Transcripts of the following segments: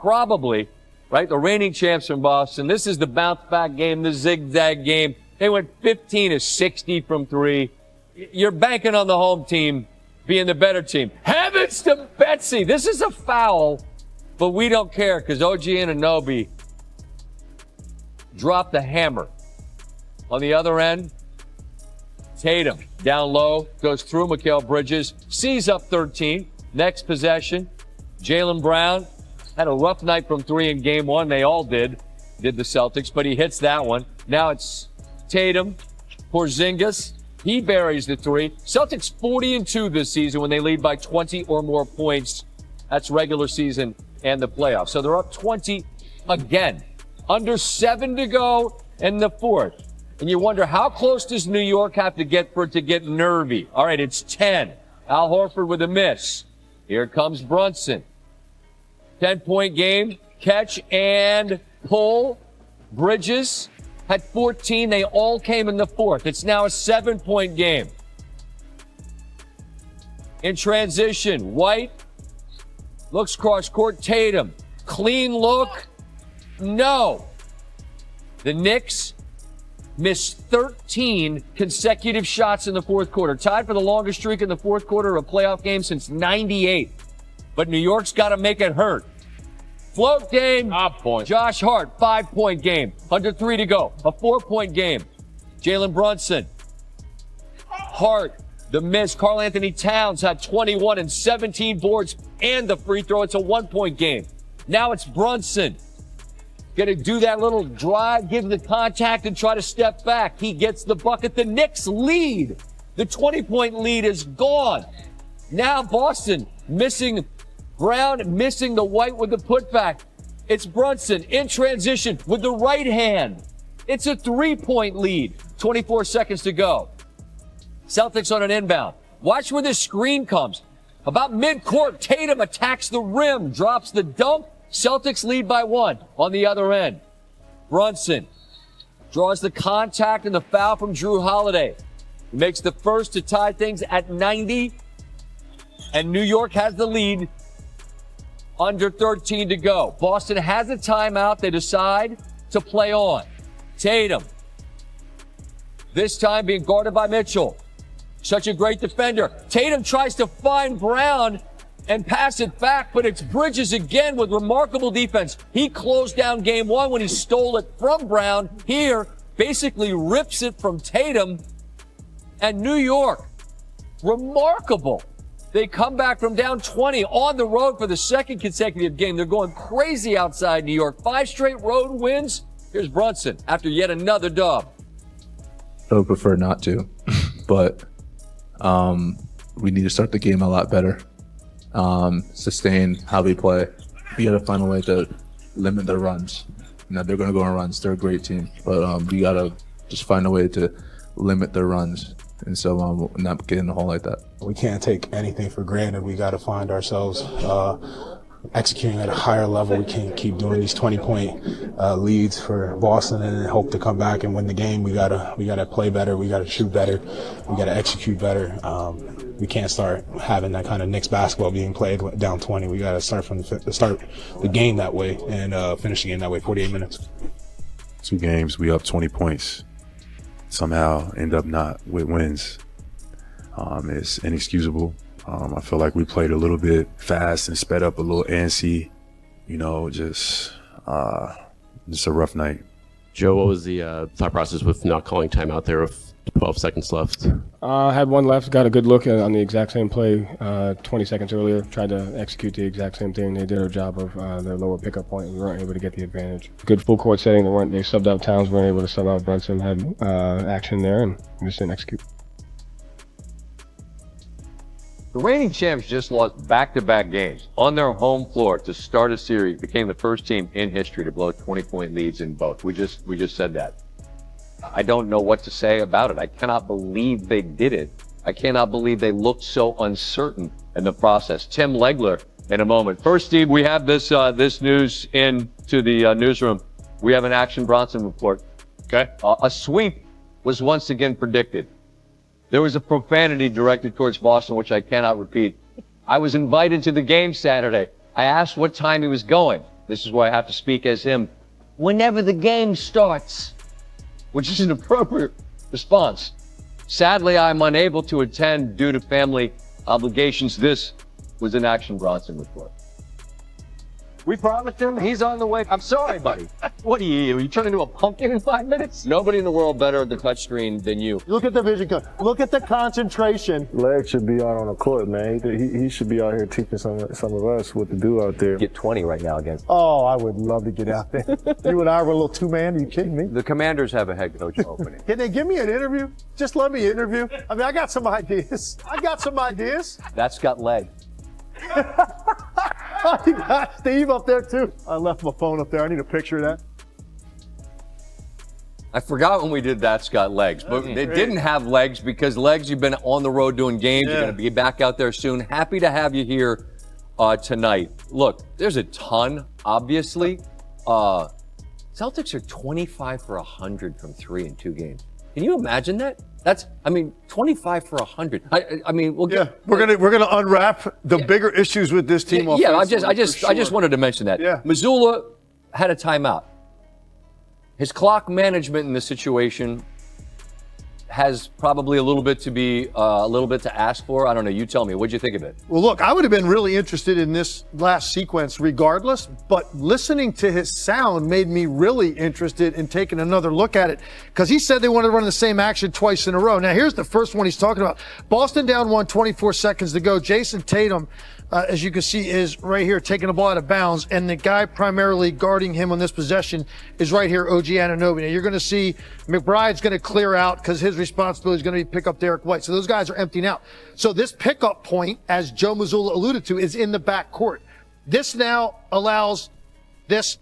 probably, right, the reigning champs from Boston. This is the bounce-back game, the zigzag game. They went 15 of 60 from three. You're banking on the home team being the better team. Heavens to Betsy. This is a foul, but we don't care because OG Anunoby dropped the hammer. On the other end, Tatum down low, goes through Mikal Bridges, sees up 13. Next possession, Jalen Brown had a rough night from three in game one. They all did the Celtics, but he hits that one. Now it's Tatum, Porzingis. He buries the three. Celtics 40-2 this season when they lead by 20 or more points. That's regular season and the playoffs. So they're up 20 again. Under 7 to go in the fourth. And you wonder, how close does New York have to get for it to get nervy? All right, it's 10. Al Horford with a miss. Here comes Brunson. 10-point game, catch and pull. Bridges had 14. They all came in the fourth. It's now a 7-point game. In transition, White looks cross court. Tatum, clean look. No. The Knicks missed 13 consecutive shots in the fourth quarter, tied for the longest streak in the fourth quarter of a playoff game since 98. But New York's got to make it hurt. Float game, point. Josh Hart, 5-point game, under 3 to go, a 4-point game. Jalen Brunson, Hart, the miss. Karl Anthony Towns had 21 and 17 boards and the free throw. It's a 1-point game. Now it's Brunson. Gonna do that little drive, give the contact, and try to step back. He gets the bucket. The Knicks lead. The 20-point lead is gone. Now Boston missing Brown, missing the White with the putback. It's Brunson in transition with the right hand. It's a 3-point lead. 24 seconds to go. Celtics on an inbound. Watch where this screen comes. About mid-court, Tatum attacks the rim, drops the dunk. Celtics lead by 1 on the other end. Brunson draws the contact and the foul from Drew Holiday. He makes the first to tie things at 90. And New York has the lead. Under 13 to go. Boston has a timeout. They decide to play on. Tatum. This time being guarded by Mitchell. Such a great defender. Tatum tries to find Brown and pass it back, but it's Bridges again with remarkable defense. He closed down game one when he stole it from Brown. Here, basically rips it from Tatum. And New York, remarkable. They come back from down 20 on the road for the second consecutive game. They're going crazy outside New York. 5 straight road wins. Here's Brunson after yet another dub. I would prefer not to, but we need to start the game a lot better. Sustain how we play. We got to find a way to limit their runs. Now they're going to go on runs. They're a great team, but we got to just find a way to limit their runs. And so not get in the hole like that. We can't take anything for granted. We got to find ourselves executing at a higher level. We can't keep doing these 20-point leads for Boston and hope to come back and win the game. We gotta play better. We gotta shoot better. We gotta execute better. We can't start having that kind of Knicks basketball being played down 20. We gotta start the game that way and finish the game that way. 48 minutes. 2 games, we up 20 points. Somehow end up not with wins. It's inexcusable. I feel like we played a little bit fast and sped up a little antsy. Just a rough night. Joe, what was the thought process with not calling timeout there with 12 seconds left? Had one left, got a good look on the exact same play 20 seconds earlier, tried to execute the exact same thing. They did a job of their lower pickup point, and we weren't able to get the advantage. Good full court setting. They subbed out Towns, weren't able to sub out Brunson, had action there, and we just didn't execute. The reigning champs just lost back-to-back games on their home floor to start a series, became the first team in history to blow 20-point leads in both. We just said that. I don't know what to say about it. I cannot believe they did it. I cannot believe they looked so uncertain in the process. Tim Legler in a moment. First, Steve, we have this news into the newsroom. We have an Action Bronson report. Okay. A sweep was once again predicted. There was a profanity directed towards Boston, which I cannot repeat. I was invited to the game Saturday. I asked what time he was going. This is why I have to speak as him. Whenever the game starts, which is an appropriate response. Sadly, I'm unable to attend due to family obligations. This was an Action Bronson report. We promised him he's on the way. I'm sorry, buddy. What are you turn into a pumpkin in 5 minutes? Nobody in the world better at the touchscreen than you. Look at the vision. Look at the concentration. Leg should be out on the court, man. He should be out here teaching some of us what to do out there. Get 20 right now against. Oh, I would love to get out there. You and I were a little two-man. Are you kidding me? The Commanders have a head coach opening. Can they give me an interview? Just let me interview. I mean, I got some ideas. That's got leg. Oh, you got Steve up there too. I left my phone up there. I need a picture of that. I forgot when we did That's Got Legs, but they didn't have legs because legs, you've been on the road doing games. Yeah. You're going to be back out there soon. Happy to have you here tonight. Look, there's a ton, obviously. Celtics are 25 for 100 from 3 in 2 games. Can you imagine that? 25 for 100. I mean, we'll get. We're gonna unwrap the bigger issues with this team. Yeah, I just wanted to mention that. Yeah. Missoula had a timeout. His clock management in this situation has probably a little bit to ask for. I don't know. You tell me. What'd you think of it? Well, look, I would have been really interested in this last sequence regardless, but listening to his sound made me really interested in taking another look at it because he said they wanted to run the same action twice in a row. Now, here's the first one he's talking about. Boston down 1, 24 seconds to go. Jason Tatum, as you can see, is right here taking the ball out of bounds, and the guy primarily guarding him on this possession is right here, OG Anunoby. Now, you're going to see McBride's going to clear out because his responsibility is going to be pick up Derek White. So those guys are emptying out. So this pickup point, as Joe Mazzulla alluded to, is in the back court. This now allows this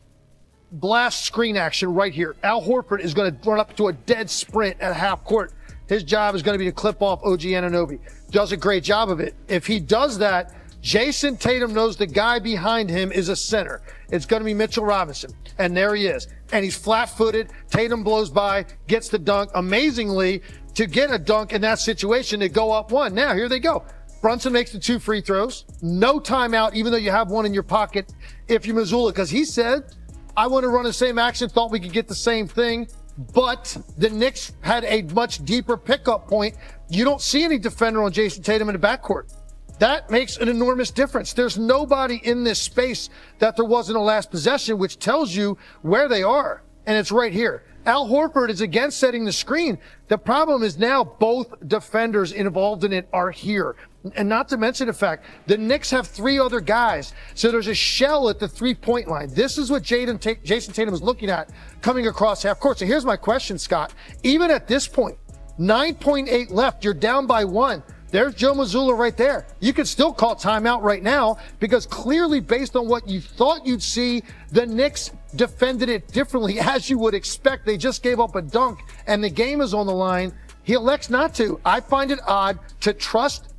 blast screen action right here. Al Horford is going to run up to a dead sprint at half court. His job is going to be to clip off OG Anunoby. Does a great job of it. If he does that, Jason Tatum knows the guy behind him is a center. It's going to be Mitchell Robinson. And there he is. And he's flat-footed. Tatum blows by, gets the dunk. Amazingly, to get a dunk in that situation, they go up 1. Now, here they go. Brunson makes the 2 free throws. No timeout, even though you have one in your pocket if you're Mazzulla. Because he said, I want to run the same action, thought we could get the same thing. But the Knicks had a much deeper pickup point. You don't see any defender on Jason Tatum in the backcourt. That makes an enormous difference. There's nobody in this space that there was in the last possession, which tells you where they are. And it's right here. Al Horford is again setting the screen. The problem is now both defenders involved in it are here. And not to mention the fact the Knicks have 3 other guys. So there's a shell at the 3-point line. This is what Jason Tatum is looking at coming across half court. So here's my question, Scott. Even at this point, 9.8 left, you're down by 1. There's Joe Mazzulla right there. You could still call timeout right now because clearly based on what you thought you'd see, the Knicks defended it differently as you would expect. They just gave up a dunk and the game is on the line. He elects not to. I find it odd to trust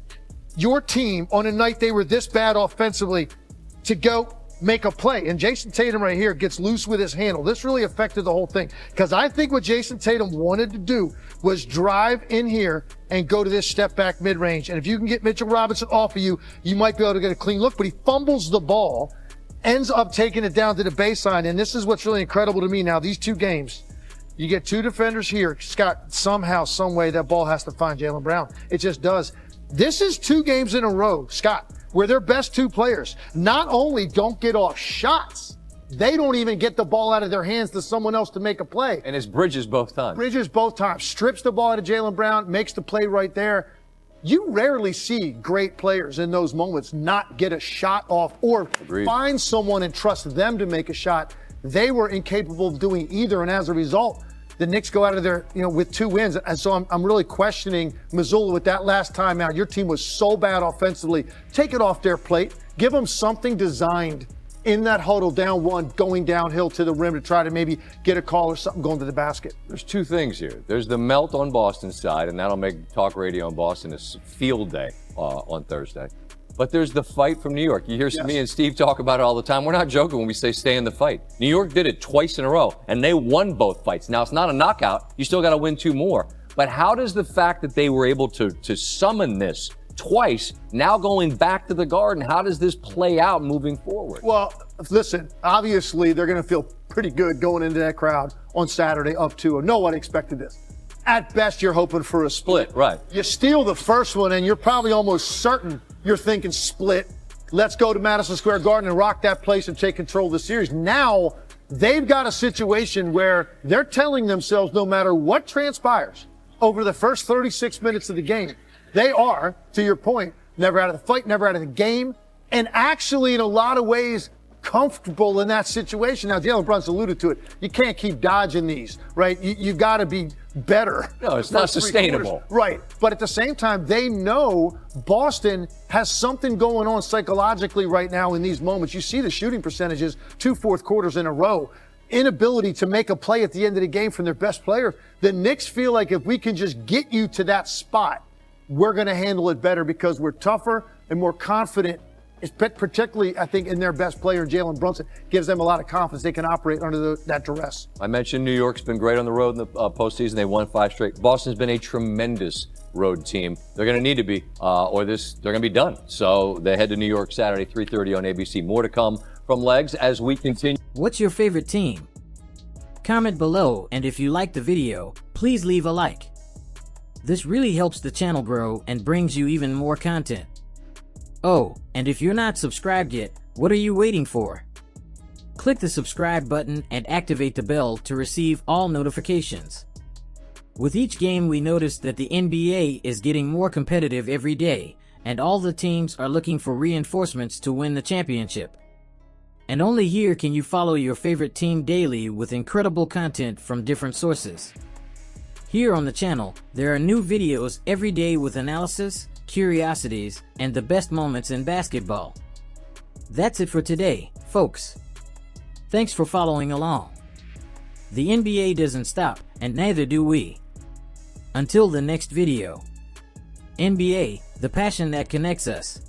your team on a night they were this bad offensively to go make a play. And Jason Tatum right here gets loose with his handle. This really affected the whole thing because I think what Jason Tatum wanted to do was drive in here and go to this step back mid-range. And if you can get Mitchell Robinson off of you, you might be able to get a clean look. But he fumbles the ball, ends up taking it down to the baseline. And this is what's really incredible to me now. These 2 games, you get 2 defenders here. Scott, somehow, some way, that ball has to find Jalen Brown. It just does. This is 2 games in a row, Scott, where their best 2 players not only don't get off shots, they don't even get the ball out of their hands to someone else to make a play. And it's Bridges both times. Bridges both times. Strips the ball out of Jalen Brown, makes the play right there. You rarely see great players in those moments not get a shot off or find someone and trust them to make a shot. They were incapable of doing either, and as a result, the Knicks go out of there, with 2 wins. And so I'm really questioning Mazzulla with that last timeout. Your team was so bad offensively. Take it off their plate. Give them something designed in that huddle down 1, going downhill to the rim to try to maybe get a call or something going to the basket. There's 2 things here. There's the melt on Boston's side, and that'll make talk radio in Boston a field day on Thursday. But there's the fight from New York. You hear me and Steve talk about it all the time. We're not joking when we say stay in the fight. New York did it twice in a row, and they won both fights. Now, it's not a knockout. You still got to win 2 more. But how does the fact that they were able to summon this twice, now going back to the Garden, how does this play out moving forward? Well, listen, obviously they're going to feel pretty good going into that crowd on Saturday up 2-0. No one expected this. At best, you're hoping for a split. Right. You steal the first one, and you're probably almost certain you're thinking split. Let's go to Madison Square Garden and rock that place and take control of the series. Now, they've got a situation where they're telling themselves no matter what transpires over the first 36 minutes of the game, they are, to your point, never out of the fight, never out of the game, and actually in a lot of ways comfortable in that situation. Now, Jalen Brunson alluded to it. You can't keep dodging these, right? You've got to be better. No, it's not sustainable. Right. But at the same time, they know Boston has something going on psychologically right now in these moments. You see the shooting percentages, 2 fourth quarters in a row. Inability to make a play at the end of the game from their best player. The Knicks feel like if we can just get you to that spot, we're going to handle it better because we're tougher and more confident. It's particularly, I think, in their best player, Jalen Brunson, gives them a lot of confidence they can operate under that duress. I mentioned New York's been great on the road in the postseason. They won 5 straight. Boston's been a tremendous road team. They're going to need to be, or they're going to be done. So they head to New York Saturday, 3:30 on ABC. More to come from Legs as we continue. What's your favorite team? Comment below, and if you like the video, please leave a like. This really helps the channel grow and brings you even more content. Oh, and if you're not subscribed yet, what are you waiting for? Click the subscribe button and activate the bell to receive all notifications. With each game, we notice that the NBA is getting more competitive every day, and all the teams are looking for reinforcements to win the championship. And only here can you follow your favorite team daily with incredible content from different sources. Here on the channel, there are new videos every day with analysis, curiosities, and the best moments in basketball. That's it for today, folks. Thanks for following along. The NBA doesn't stop, and neither do we. Until the next video. NBA, the passion that connects us.